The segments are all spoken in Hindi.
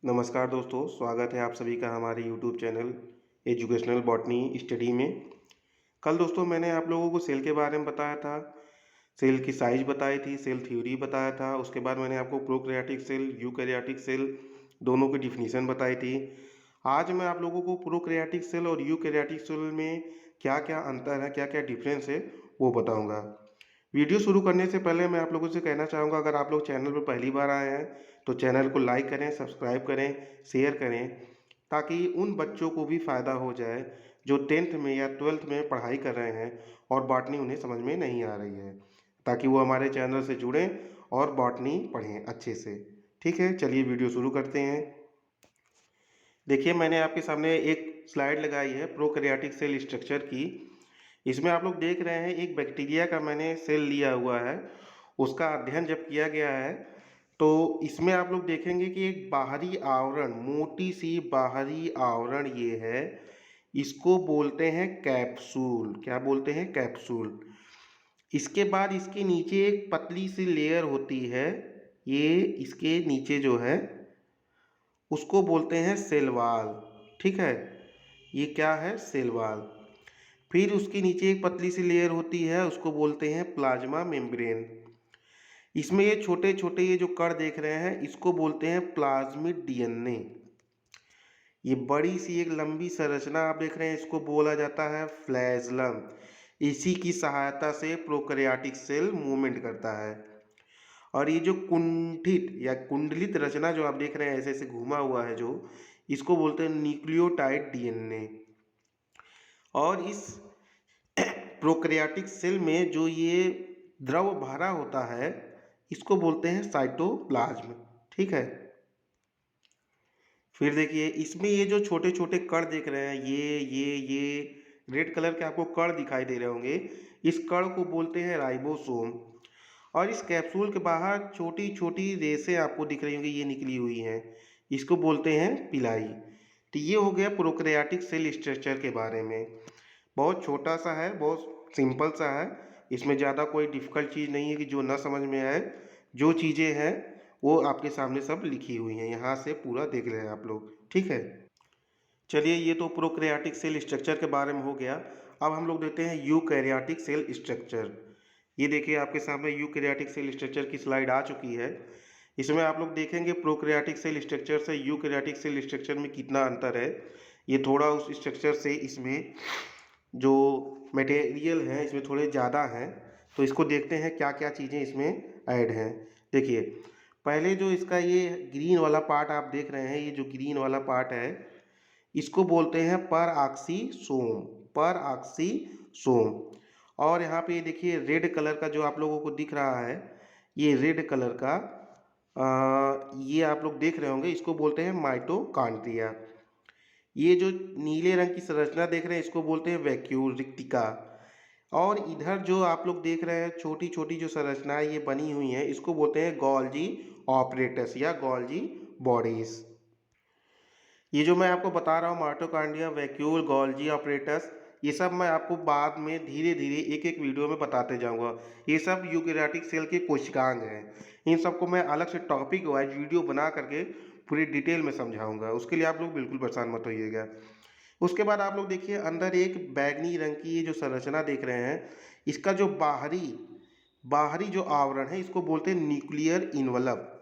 नमस्कार दोस्तों, स्वागत है आप सभी का हमारे YouTube channel educational botany study में। कल दोस्तों मैंने आप लोगों को सेल के बारे में बताया था, सेल की साइज बताई थी, सेल थ्योरी बताया था। उसके बाद मैंने आपको प्रोकैरियोटिक सेल, यूकैरियोटिक सेल दोनों की डिफिनीशन बताई थी। आज मैं आप लोगों को प्रोकैरियोटिक सेल और यूकैरियोटिक सेल में क्या क्या अंतर है, क्या क्या डिफरेंस है, वो बताऊँगा। वीडियो शुरू करने से पहले मैं आप लोगों से कहना चाहूँगा, अगर आप लोग चैनल पर पहली बार आए हैं तो चैनल को लाइक करें, सब्सक्राइब करें, शेयर करें, ताकि उन बच्चों को भी फ़ायदा हो जाए जो 10th में या 12th में पढ़ाई कर रहे हैं और बॉटनी उन्हें समझ में नहीं आ रही है, ताकि वो हमारे चैनल से जुड़ें और बॉटनी पढ़ें अच्छे से। ठीक है, चलिए वीडियो शुरू करते हैं। देखिए, मैंने आपके सामने एक स्लाइड लगाई है प्रोकैरियोटिक सेल स्ट्रक्चर की। इसमें आप लोग देख रहे हैं एक बैक्टीरिया का मैंने सेल लिया हुआ है। उसका अध्ययन जब किया गया है तो इसमें आप लोग देखेंगे कि एक बाहरी आवरण, मोटी सी बाहरी आवरण ये है। इसको बोलते हैं कैप्सूल। क्या बोलते हैं? कैप्सूल। इसके बाद इसके नीचे एक पतली सी लेयर होती है। ये इसके नीचे जो है उसको बोलते हैं सेल वॉल। ठीक है, ये क्या है? Cell wall. फिर उसके नीचे एक पतली सी लेयर होती है, उसको बोलते हैं प्लाज्मा मेम्ब्रेन। इसमें ये छोटे छोटे ये जो कण देख रहे हैं इसको बोलते हैं प्लाज्मिड डीएनए। ये बड़ी सी एक लंबी संरचना आप देख रहे हैं, इसको बोला जाता है फ्लैजलम। इसी की सहायता से प्रोकैरियोटिक सेल मूवमेंट करता है। और ये जो कुंठित या कुंडलित रचना जो आप देख रहे हैं, ऐसे ऐसे घूमा हुआ है जो, इसको बोलते हैं न्यूक्लियोटाइड डीएनए। और इस प्रोकैरियोटिक सेल में जो ये द्रव भरा होता है इसको बोलते हैं साइटोप्लाज्म। ठीक है। फिर देखिए, इसमें ये जो छोटे छोटे कण देख रहे हैं, ये रेड कलर के आपको कण दिखाई दे रहे होंगे, इस कण को बोलते हैं राइबोसोम। और इस कैप्सूल के बाहर छोटी छोटी रेसें आपको दिख रही होंगी, ये निकली हुई हैं, इसको बोलते हैं पिलाई। तो ये हो गया प्रोकैरियोटिक सेल स्ट्रक्चर के बारे में। बहुत छोटा सा है, बहुत सिंपल सा है। इसमें ज़्यादा कोई डिफ़िकल्ट चीज़ नहीं है कि जो ना समझ में आए। जो चीज़ें हैं वो आपके सामने सब लिखी हुई हैं, यहाँ से पूरा देख रहे हैं आप लोग। ठीक है, चलिए ये तो प्रोकैरियोटिक सेल स्ट्रक्चर के बारे में हो गया। अब हम लोग देखते हैं यूकैरियोटिक सेल स्ट्रक्चर। ये देखिए आपके सामने यूकैरियोटिक सेल स्ट्रक्चर की स्लाइड आ चुकी है। इसमें आप लोग देखेंगे प्रोकैरियोटिक सेल स्ट्रक्चर से यूकैरियोटिक सेल स्ट्रक्चर में कितना अंतर है। ये थोड़ा उस स्ट्रक्चर से इसमें जो मटेरियल है इसमें थोड़े ज़्यादा हैं। तो इसको देखते हैं क्या क्या चीज़ें इसमें ऐड हैं। देखिए, पहले जो इसका ये ग्रीन वाला पार्ट आप देख रहे हैं, ये जो ग्रीन वाला पार्ट है इसको बोलते हैं पर ऑक्सीसोम। पर ऑक्सीसोम। और यहाँ पे देखिए रेड कलर का जो आप लोगों को दिख रहा है, ये रेड कलर का ये आप लोग देख रहे होंगे, इसको बोलते हैं माइटोकॉन्ड्रिया। ये जो नीले रंग की संरचना देख रहे हैं इसको बोलते हैं वैक्यूल रिक्टिका। और इधर जो आप लोग देख रहे हैं छोटी छोटी जो संरचनाएं ये बनी हुई हैं इसको बोलते हैं गोल्जी ऑपरेटस या गोल्जी बॉडीज। ये जो मैं आपको बता रहा हूँ माइटोकॉन्ड्रिया, वैक्यूल, गोल्जी ऑपरेटस, ये सब मैं आपको बाद में धीरे धीरे एक एक वीडियो में बताते जाऊंगा। ये सब यूकैरियोटिक सेल के कोशिकांग हैं। इन सबको मैं अलग से टॉपिक वाइज वीडियो बना करके पूरी डिटेल में समझाऊंगा, उसके लिए आप लोग बिल्कुल परेशान मत होइएगा। उसके बाद आप लोग देखिए अंदर एक बैगनी रंग की ये जो संरचना देख रहे हैं, इसका जो बाहरी बाहरी जो आवरण है इसको बोलते हैं न्यूक्लियर इनवलप।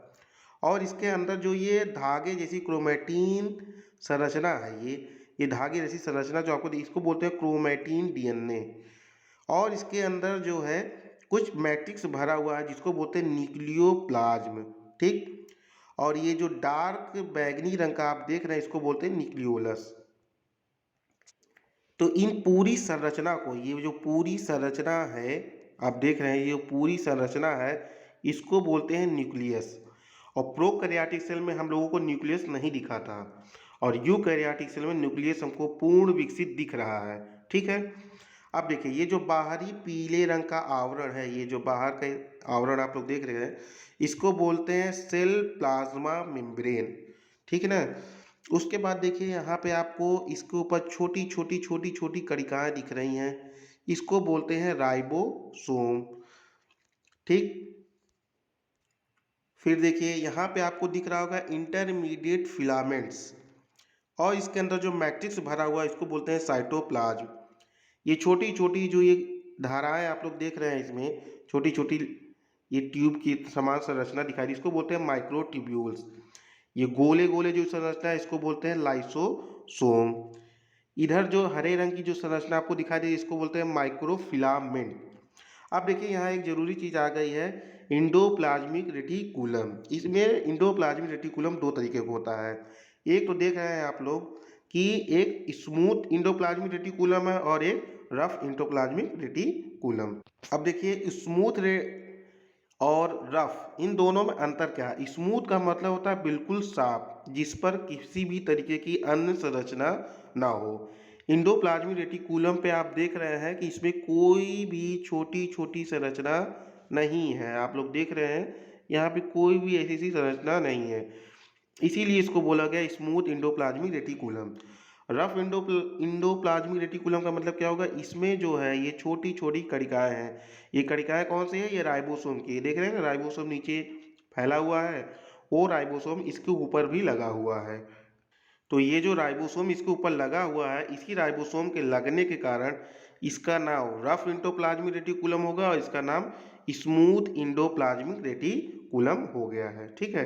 और इसके अंदर जो ये धागे जैसी क्रोमेटिन संरचना है, ये धागे जैसी संरचना जो आपको इसको बोलते हैं क्रोमेटिन डीएनए। और इसके अंदर जो है कुछ मैट्रिक्स भरा हुआ है जिसको बोलते हैं न्यूक्लियोप्लाज्म। ठीक। और ये जो डार्क बैगनी रंग का आप देख रहे हैं इसको बोलते हैं न्यूक्लियोलस। तो इन पूरी संरचना को, ये जो पूरी संरचना है आप देख रहे हैं, ये पूरी संरचना है, इसको बोलते हैं न्यूक्लियस। और प्रोकैरियोटिक सेल में हम लोगों को न्यूक्लियस नहीं दिखा था, और यूकैरियोटिक सेल में न्यूक्लियस हमको पूर्ण विकसित दिख रहा है। ठीक है। अब देखिए ये जो बाहरी पीले रंग का आवरण है, ये जो बाहर का आवरण आप लोग देख रहे हैं इसको बोलते हैं सेल प्लाज्मा मेम्ब्रेन। ठीक है ना। उसके बाद देखिए यहाँ पे आपको इसके ऊपर छोटी छोटी छोटी छोटी कणिकाएं दिख रही हैं, इसको बोलते हैं राइबोसोम। ठीक। फिर देखिए यहाँ पे आपको दिख रहा होगा इंटरमीडिएट फिलामेंट्स, और इसके अंदर जो मैट्रिक्स भरा हुआ है इसको बोलते हैं साइटोप्लाज्म। ये छोटी छोटी जो ये धाराएं आप लोग देख रहे हैं, इसमें छोटी छोटी ये ट्यूब की समान संरचना दिखाई दी, इसको बोलते हैं माइक्रोट्यूब्यूल्स। ये गोले गोले जो संरचना है इसको बोलते हैं लाइसोसोम। इधर जो हरे रंग की जो संरचना आपको दिखाई दे इसको बोलते हैं माइक्रोफिलामेंट। अब देखिए यहाँ एक जरूरी चीज आ गई है, इंडोप्लाज्मिक रेटिकुलम। इसमें इंडोप्लाज्मिक रेटिकुलम दो तरीके का होता है। एक तो देख रहे हैं आप लोग कि एक स्मूथ इंडोप्लाज्मिक रेटिकुलम है और एक रफ इंडोप्लाज्मिक रेटिकुलम। अब देखिए स्मूथ और रफ, इन दोनों में अंतर क्या है। स्मूथ का मतलब होता है बिल्कुल साफ, जिस पर किसी भी तरीके की अन्य संरचना ना हो। इंडोप्लाज्मिक रेटिकुलम पे आप देख रहे हैं कि इसमें कोई भी छोटी छोटी संरचना नहीं है। आप लोग देख रहे हैं यहाँ पे कोई भी ऐसी सी संरचना नहीं है, इसीलिए इसको बोला गया smooth endoplasmic reticulum. Rough endoplasmic reticulum का मतलब क्या होगा, इसमें जो है ये छोटी छोटी कणिकाएं हैं। ये कणिकाएं कौन सी है, ये राइबोसोम की। देख रहे हैं ना, राइबोसोम नीचे फैला हुआ है और राइबोसोम इसके ऊपर भी लगा हुआ है। तो ये जो राइबोसोम इसके ऊपर लगा हुआ है, इसी राइबोसोम के लगने के कारण इसका नाम रफ इंडोप्लाज्मिक रेटिकुलम होगा और इसका नाम स्मूथ इंडोप्लाज्मिक रेटिकुलम हो गया है। ठीक है,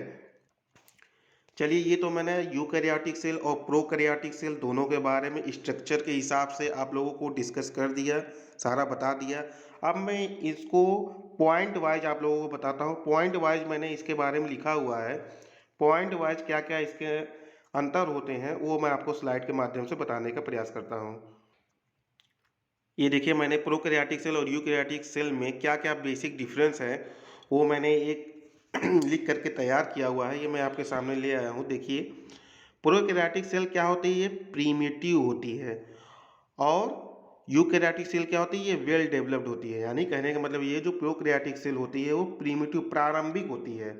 चलिए ये तो मैंने यूकैरियोटिक सेल और प्रोकैरियोटिक सेल दोनों के बारे में स्ट्रक्चर के हिसाब से आप लोगों को डिस्कस कर दिया, सारा बता दिया। अब मैं इसको पॉइंट वाइज आप लोगों को बताता हूँ। पॉइंट वाइज मैंने इसके बारे में लिखा हुआ है। पॉइंट वाइज क्या क्या इसके अंतर होते हैं वो मैं आपको स्लाइड के माध्यम से बताने का प्रयास करता हूँ। ये देखिए मैंने प्रोकैरियोटिक सेल और यूकैरियोटिक सेल में क्या क्या बेसिक डिफरेंस है वो मैंने एक लिख करके तैयार किया हुआ है, ये मैं आपके सामने ले आया हूँ। देखिए प्रोकैरियोटिक सेल क्या होती है, ये प्रीमिटिव होती है, और यूकैरियोटिक सेल क्या होती है, ये वेल डेवलप्ड होती है। यानी कहने का मतलब ये जो प्रोकैरियोटिक सेल होती है वो प्रीमिटिव प्रारंभिक होती है,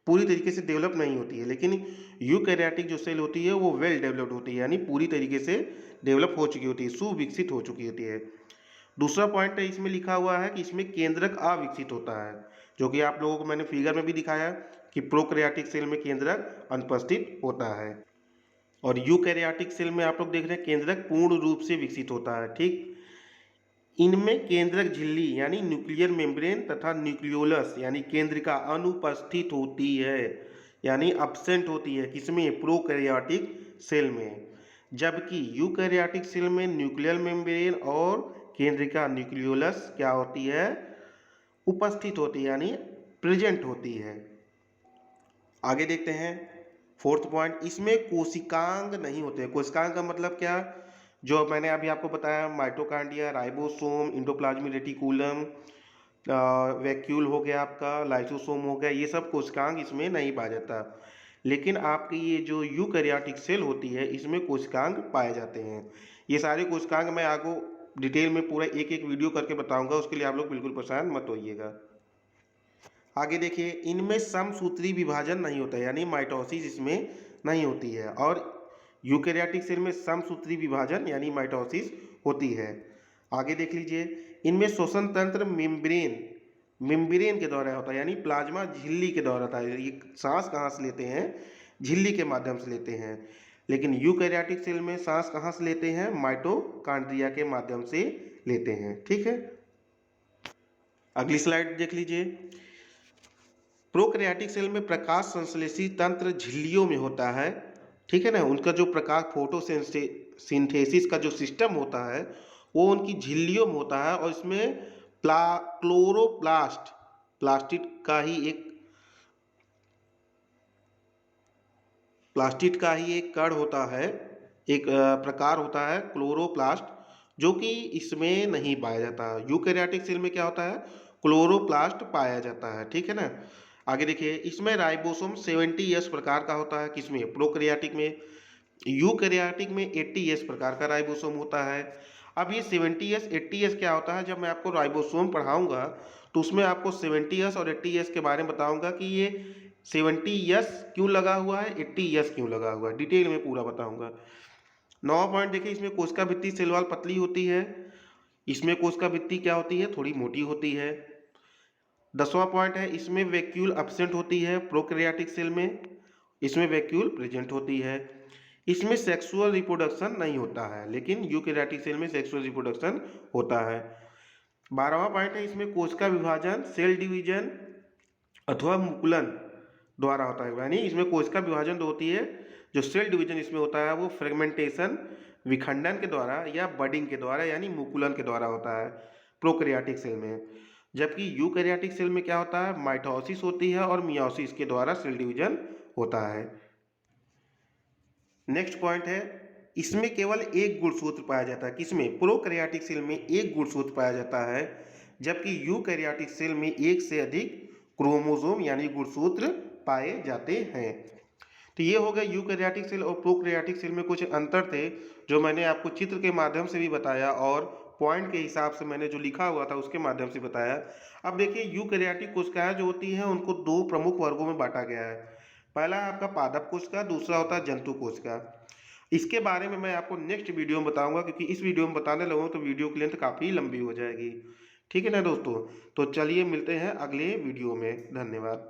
पूरी तरीके से डेवलप नहीं होती है। लेकिन यूकैरियोटिक जो सेल होती है वो वेल डेवलप्ड होती है, यानी पूरी तरीके से डेवलप हो चुकी होती है, सुविकसित हो चुकी होती है। दूसरा पॉइंट है इसमें लिखा हुआ है कि इसमें केंद्रक अविकसित होता है, जो कि आप लोगों को मैंने फिगर में भी दिखाया कि प्रोकैरियोटिक सेल में केंद्रक अनुपस्थित होता है, और यूकैरियोटिक सेल में आप लोग देख रहे हैं केंद्रक पूर्ण रूप से विकसित होता है। ठीक, इनमें केंद्रक झिल्ली यानी न्यूक्लियर मेम्ब्रेन तथा न्यूक्लियोलस यानी केंद्रिका अनुपस्थित होती है, यानी अब्सेंट होती है किसमें, प्रोकैरियोटिक सेल में। जबकि यूकैरियोटिक सेल में न्यूक्लियर मेम्ब्रेन और केंद्रिका न्यूक्लियोलस क्या होती है, उपस्थित होती है, यानी प्रेजेंट होती है। आगे देखते हैं फोर्थ पॉइंट, इसमें कोशिकांग नहीं होते। कोशिकांग का मतलब क्या, जो मैंने अभी आपको बताया, mitochondria, ribosome, endoplasmic reticulum, vacuole हो गया आपका, लाइसोसोम हो गया, ये सब कोशिकांग इसमें नहीं पाया जाता। लेकिन आपकी ये जो यूकैरियोटिक सेल होती है इसमें कोशिकांग पाए जाते हैं। ये सारे कोशिकांग मैं आपको डिटेल में पूरा एक एक वीडियो करके बताऊंगा, उसके लिए आप लोग बिल्कुल परेशान मत होइएगा। आगे देखिए इनमें समसूत्री विभाजन नहीं होता है, यानी माइटोसिस इसमें नहीं होती है, और यूकैरियोटिक सेल में समसूत्री विभाजन यानी माइटोसिस होती है। आगे देख लीजिए, इनमें श्वसन तंत्र मेम्ब्रेन के द्वारा होता है, यानी प्लाज्मा झिल्ली के द्वारा होता है। ये सांस कहाँ से लेते हैं, झिल्ली के माध्यम से लेते हैं। लेकिन यूकैरियोटिक सेल में सांस कहाँ से लेते हैं, माइटोकांड्रिया के माध्यम से लेते हैं। ठीक है, अगली स्लाइड देख लीजिए। प्रोकैरियोटिक सेल में प्रकाश संश्लेषी तंत्र झिल्लियों में होता है, ठीक है ना। उनका जो प्रकाश फोटोसिंथेसिस का जो सिस्टम होता है वो उनकी झिल्लियों में होता है, और इसमें क्लोरोप्लास्ट प्लास्टिड का ही एक कण होता है, एक प्रकार होता है क्लोरोप्लास्ट, जो कि इसमें नहीं पाया जाता। यूकैरियोटिक सेल में क्या होता है, क्लोरोप्लास्ट पाया जाता है। ठीक है ना। आगे देखिए, इसमें राइबोसोम 70S प्रकार का होता है, किसमें, प्रोकैरियोटिक में। यूकैरियोटिक में 80S प्रकार का राइबोसोम होता है। अब ये 70S 80S क्या होता है, जब मैं आपको राइबोसोम पढ़ाऊंगा तो उसमें आपको 70S और 80S के बारे में बताऊंगा कि ये 70S क्यों लगा हुआ है, 80S क्यों लगा हुआ है, डिटेल में पूरा बताऊंगा। 9 पॉइंट देखिए, इसमें कोशिका भित्ति सेल वॉल पतली होती है, इसमें कोशिका भित्ति क्या होती है, थोड़ी मोटी होती है। 10वां पॉइंट है, इसमें वैक्यूल एब्सेंट होती है प्रोकैरियोटिक सेल में, इसमें वैक्यूल प्रेजेंट होती है। इसमें सेक्सुअल रिप्रोडक्शन नहीं होता है, लेकिन यूकैरियोटिक सेल में सेक्सुअल रिप्रोडक्शन होता है। 12वां पॉइंट है, इसमें कोशिका विभाजन सेल डिवीजन अथवा मुकुलन द्वारा होता है, यानी इसमें कोशिका विभाजन जो होती है, जो सेल डिवीजन इसमें होता है वो फ्रेगमेंटेशन विखंडन के द्वारा या बडिंग के द्वारा यानी मुकुलन के द्वारा होता है प्रोकैरियोटिक सेल में। जबकि यूकैरियोटिक सेल में क्या होता है, माइटोसिस होती है और मियोसिस के द्वारा सेल डिवीजन होता है। नेक्स्ट पॉइंट है, इसमें केवल एक गुणसूत्र पाया जाता है, किसमें, प्रोकैरियोटिक सेल में एक गुणसूत्र पाया जाता है, जबकि यूकैरियोटिक सेल में एक से अधिक क्रोमोसोम यानी गुणसूत्र पाए जाते हैं। तो ये हो गए यूकैरियोटिक सेल और प्रोकैरियोटिक सेल में कुछ अंतर थे, जो मैंने आपको चित्र के माध्यम से भी बताया और पॉइंट के हिसाब से मैंने जो लिखा हुआ था उसके माध्यम से बताया। अब देखिए, यूकैरियोटिक कोशिकाएं जो होती हैं उनको दो प्रमुख वर्गों में बांटा गया है। पहला है आपका पादप कोशिका, दूसरा होता है जंतु कोशिका। इसके बारे में मैं आपको नेक्स्ट वीडियो में बताऊंगा, क्योंकि इस वीडियो में बताने लगूँ तो वीडियो की लेंथ काफ़ी लंबी हो जाएगी। ठीक है ना दोस्तों, तो चलिए मिलते हैं अगले वीडियो में। धन्यवाद।